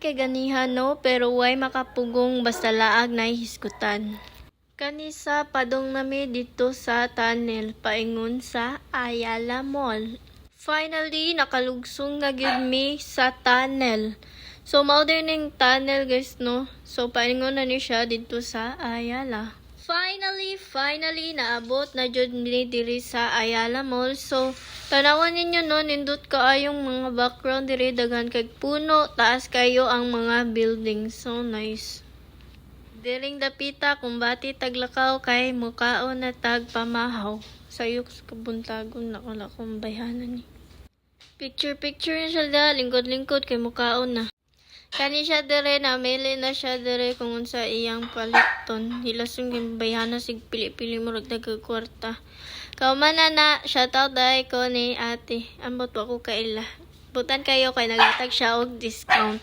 kay ganihan no, pero way makapugong basta laag na hisgutan. Kanisa padong nami dito sa tunnel paingon sa Ayala Mall. Finally, nakalugsong na gyud mi sa tunnel. So, mao din ning tunnel guys no. So, paingon na ni siya dito sa Ayala. Finally, naabot na jud ni diri sa Ayala Mall. So, tanawan ninyo no, nindot kaayong mga background diri, daghan kay puno, taas kayo ang mga building. So nice. Diring dapita kung bati taglakaw kay mukaon na tag pamahaw. Sayok sa kabuntagon na wala kong bayanan ni. Picture na siya da, lingkod kay mukaon na. Kani siya dire, namili na siya dire kung unsa iyang paliton. Hilasong yung bayana sig pili-pili mo ragdag kwarta. Kaumana na, shoutout dahil ko ni ate. Ambot ako kaila. Butan kayo kay nagatag siya og discount.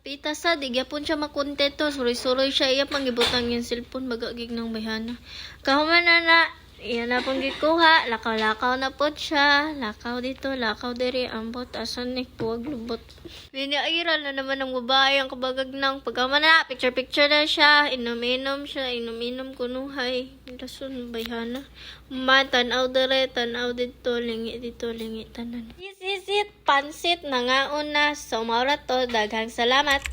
Pita sa, di gyapon siya makontento. Suroy-suroy siya, iya pangibutang yung cellphone, magagig ng bayana. Kaumana na, iyan na pong gikuha, lakaw-lakaw na po siya. Lakaw dito, lakaw diri, ambot, asan ni kuwag lubot. Binairal na naman ng babae ang kabagag ng pagkama na, picture na siya, inom-inom siya, inom-inom kunuhay. Lason, bayhana. Tanaw diri, tanaw dito, lingi dito, lingi tanan. Isit, pansit, nangaon na. So, maura to, daghang salamat.